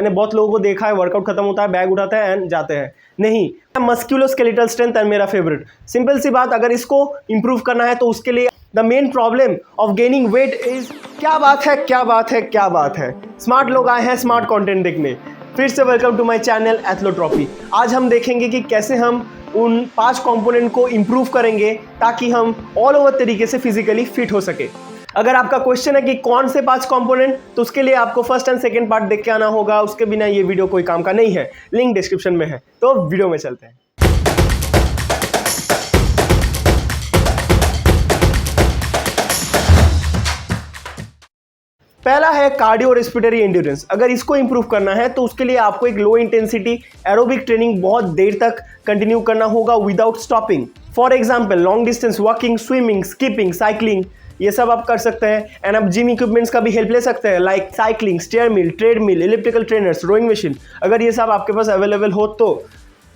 मैंने बहुत लोगों को देखा है, वर्कआउट खत्म होता है, बैग उठाते हैं एंड जाते हैं। नहीं, मस्कुलोस्केलेटल स्ट्रेंथ है मेरा फेवरेट। सिंपल सी बात, अगर इसको इंप्रूव करना है तो उसके लिए the main problem of gaining wait is क्या बात है, क्या बात है, क्या बात है। स्मार्ट लोग आए हैं स्मार्ट कंटेंट देखने। फिर से वेलकम टू माय चैनल एथलोट्रॉफी। आज हम देखेंगे कि कैसे हम उन 5 कंपोनेंट को इंप्रूव करेंगे ताकि हम ऑल ओवर तरीके से फिजिकली फिट हो सके। अगर आपका क्वेश्चन है कि कौन से 5 कंपोनेंट, तो उसके लिए आपको फर्स्ट एंड सेकंड पार्ट देख के आना होगा। उसके बिना ये वीडियो कोई काम का नहीं है। लिंक डिस्क्रिप्शन में है। तो वीडियो में चलते हैं। पहला है कार्डियो रेस्पिरेटरी एंड्योरेंस। अगर इसको इंप्रूव करना है तो उसके लिए आपको एक लो इंटेंसिटी एरोबिक ट्रेनिंग बहुत देर तक कंटिन्यू करना होगा without stopping. For example long distance walking, swimming, skipping, cycling, ये सब आप कर सकते हैं। एंड आप जिम इक्विपमेंट्स का भी हेल्प ले सकते हैं, like cycling, stair mill, treadmill, elliptical trainers, rowing machine. अगर ये सब आपके पास अवेलेबल हो तो।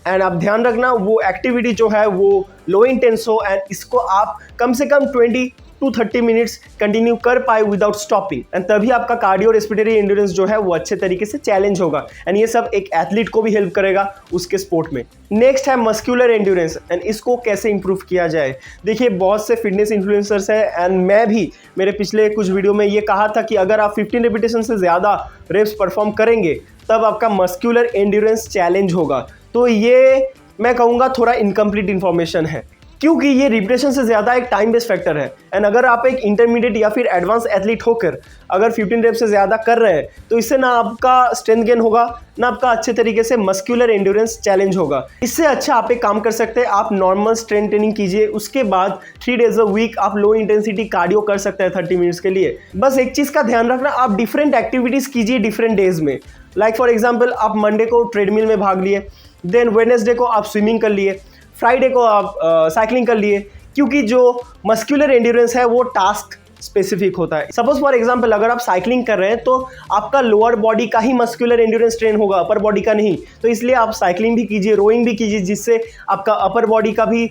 एंड आप ध्यान रखना वो एक्टिविटी जो है वो लो इंटेंस हो एंड इसको आप कम से कम 20 to 30 मिनट्स कंटिन्यू कर पाए विदाउट स्टॉपिंग। एंड तभी आपका कार्डियो रेस्पिरेटरी एंड्योरेंस जो है वो अच्छे तरीके से चैलेंज होगा। एंड ये सब एक एथलीट को भी हेल्प करेगा उसके स्पोर्ट में। नेक्स्ट है मस्कुलर एंड्योरेंस। एंड इसको कैसे इंप्रूव किया जाए। देखिए, बहुत से फिटनेस इन्फ्लुएंसर्स हैं एंड मैं भी मेरे पिछले कुछ वीडियो में ये कहा था कि अगर आप 15 रेपिटेशन से ज़्यादा रेप्स परफॉर्म करेंगे तब आपका मस्कुलर एंड्योरेंस चैलेंज होगा। तो ये मैं कहूँगा थोड़ा इनकम्प्लीट इन्फॉर्मेशन है, क्योंकि ये रिपीटेशन से ज़्यादा एक टाइम बेस्ड फैक्टर है। एंड अगर आप एक इंटरमीडिएट या फिर एडवांस एथलीट होकर अगर 15 रेप से ज़्यादा कर रहे हैं तो इससे ना आपका स्ट्रेंथ गेन होगा, ना आपका अच्छे तरीके से मस्कुलर एंड्योरेंस चैलेंज होगा। इससे अच्छा आप एक काम कर सकते हैं, आप नॉर्मल स्ट्रेंथ ट्रेनिंग कीजिए। उसके बाद 3 डेज अ वीक आप लो इंटेंसिटी कार्डियो कर सकते हैं 30 मिनट्स के लिए। बस एक चीज़ का ध्यान रखना, आप डिफरेंट एक्टिविटीज़ कीजिए डिफरेंट डेज में। लाइक फॉर एग्जाम्पल आप मंडे को ट्रेडमिल में भाग लिए, देन वेडनेसडे को आप स्विमिंग कर लिए, फ्राइडे को आप साइकिलिंग कर लिए, क्योंकि जो मस्कुलर एंड्योरेंस है वो टास्क स्पेसिफिक होता है। सपोज फॉर एग्जांपल अगर आप साइकिलिंग कर रहे हैं तो आपका लोअर बॉडी का ही मस्कुलर एंड्योरेंस ट्रेन होगा, अपर बॉडी का नहीं। तो इसलिए आप साइकिलिंग भी कीजिए, रोइंग भी कीजिए, जिससे आपका अपर बॉडी का भी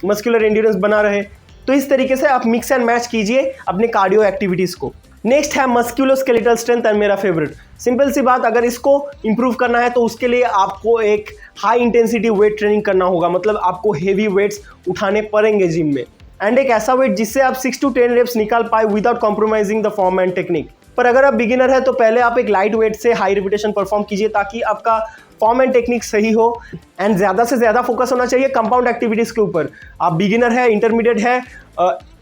मस्कुलर एंड्योरेंस बना रहे। तो इस तरीके से आप मिक्स एंड मैच कीजिए अपने कार्डियो एक्टिविटीज़ को। नेक्स्ट है मस्कुलोस्केलेटल स्ट्रेंथ है मेरा फेवरेट। सिंपल सी बात, अगर इसको इंप्रूव करना है तो उसके लिए आपको एक हाई इंटेंसिटी वेट ट्रेनिंग करना होगा। मतलब आपको हेवी वेट्स उठाने पड़ेंगे जिम में, एंड एक ऐसा वेट जिससे आप 6 to 10 रेप्स निकाल पाए without compromising the form and technique. पर अगर आप बिगिनर है तो पहले आप एक लाइट वेट से हाई रिपीटेशन परफॉर्म कीजिए ताकि आपका फॉर्म एंड टेक्निक सही हो। एंड ज़्यादा से ज़्यादा फोकस होना चाहिए कंपाउंड एक्टिविटीज़ के ऊपर। आप बिगिनर है, इंटरमीडिएट है,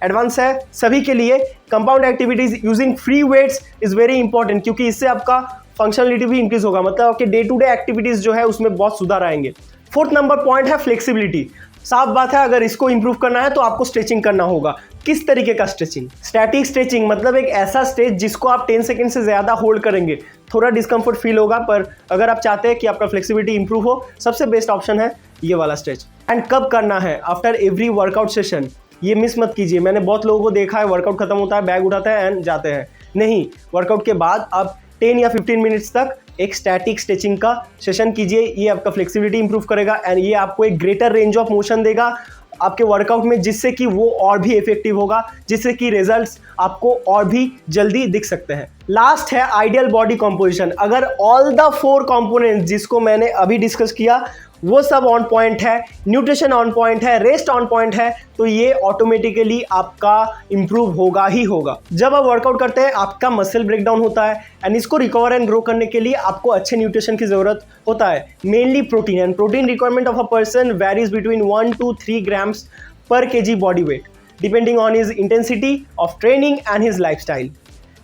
एडवांस है, सभी के लिए compound activities using free weights is very important, क्योंकि इससे आपका फंक्शनलिटी भी इंक्रीज होगा। मतलब आपके डे टू डे एक्टिविटीज़ जो है उसमें बहुत सुधार आएंगे। 4th नंबर पॉइंट है फ्लेक्सिबिलिटी। साफ बात है, अगर इसको इंप्रूव करना है तो आपको स्ट्रेचिंग करना होगा। किस तरीके का स्ट्रेचिंग? स्टैटिक स्ट्रेचिंग, मतलब एक ऐसा स्ट्रेच जिसको आप 10 सेकंड से ज़्यादा होल्ड करेंगे। थोड़ा डिस्कम्फर्ट फील होगा, पर अगर आप चाहते हैं कि आपका फ्लेक्सिबिलिटी इंप्रूव हो, सबसे बेस्ट ऑप्शन है ये वाला स्ट्रेच। एंड कब करना है? After every workout session. ये मिस मत कीजिए। मैंने बहुत लोगों को देखा है, वर्कआउट खत्म होता है, बैग उठाते हैं एंड जाते हैं। नहीं, वर्कआउट के बाद आप 10 या 15 मिनट्स तक एक स्टैटिक स्ट्रेचिंग का सेशन कीजिए। ये आपका फ्लेक्सिबिलिटी इंप्रूव करेगा एंड ये आपको एक ग्रेटर रेंज ऑफ मोशन देगा आपके वर्कआउट में, जिससे कि वो और भी इफेक्टिव होगा, जिससे कि रिजल्ट्स आपको और भी जल्दी दिख सकते हैं। लास्ट है आइडियल बॉडी कंपोजिशन। अगर ऑल द 4 कंपोनेंट्स जिसको मैंने अभी डिस्कस किया वो सब ऑन पॉइंट है, न्यूट्रिशन ऑन पॉइंट है, रेस्ट ऑन पॉइंट है, तो ये ऑटोमेटिकली आपका इंप्रूव होगा ही होगा। जब आप वर्कआउट करते हैं आपका मसल ब्रेकडाउन होता है एंड इसको रिकवर एंड ग्रो करने के लिए आपको अच्छे न्यूट्रिशन की ज़रूरत होता है, mainly protein. And protein requirement of a person varies between 1 to 3 grams per kg body weight, depending on his intensity of training and his lifestyle.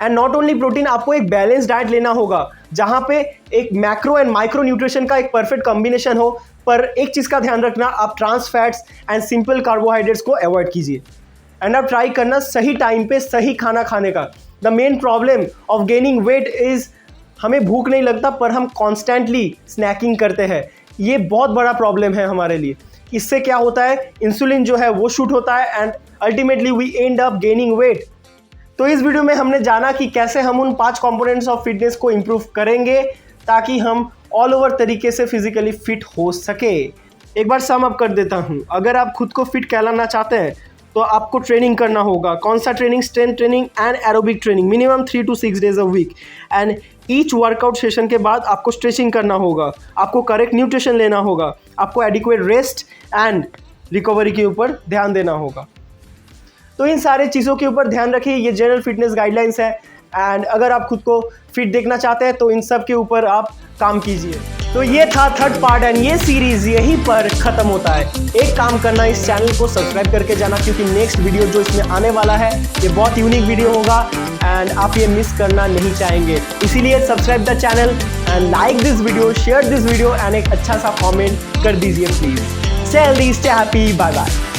And not only protein, आपको एक बैलेंस डाइट लेना होगा जहाँ पे एक macro and micro nutrition का एक perfect combination हो। पर एक चीज़ का ध्यान रखना, आप trans fats and simple carbohydrates को अवॉइड कीजिए। एंड आप ट्राई करना सही टाइम पे सही खाना खाने का। The main problem of gaining weight is हमें भूख नहीं लगता पर हम कॉन्स्टेंटली स्नैकिंग करते हैं। ये बहुत बड़ा प्रॉब्लम है हमारे लिए। इससे क्या होता है, इंसुलिन जो है वो शूट होता है and ultimately we end up gaining weight. तो इस वीडियो में हमने जाना कि कैसे हम उन 5 कंपोनेंट्स ऑफ फिटनेस को इंप्रूव करेंगे ताकि हम ऑल ओवर तरीके से फिजिकली फिट हो सके। एक बार सम अप कर देता हूँ। अगर आप खुद को फिट कहलाना चाहते हैं तो आपको ट्रेनिंग करना होगा। कौन सा training? Strength training and aerobic training, minimum 3 to 6 days a week। And each workout session के बाद आपको स्ट्रेचिंग करना होगा, आपको करेक्ट न्यूट्रिशन लेना होगा, आपको एडिक्वेट रेस्ट एंड रिकवरी के ऊपर ध्यान देना होगा। तो इन सारे चीज़ों के ऊपर ध्यान रखिए। ये जनरल फिटनेस गाइडलाइंस है एंड अगर आप खुद को फिट देखना चाहते हैं तो इन सब के ऊपर आप काम कीजिए। तो ये था थर्ड पार्ट एंड ये सीरीज यहीं पर ख़त्म होता है। एक काम करना, इस चैनल को सब्सक्राइब करके जाना क्योंकि नेक्स्ट वीडियो जो इसमें आने वाला है ये बहुत यूनिक वीडियो होगा एंड आप ये मिस करना नहीं चाहेंगे। इसीलिए subscribe the channel and like this video, share this video and एक अच्छा सा कॉमेंट कर दीजिए please. Stay healthy, stay happy, bye bye.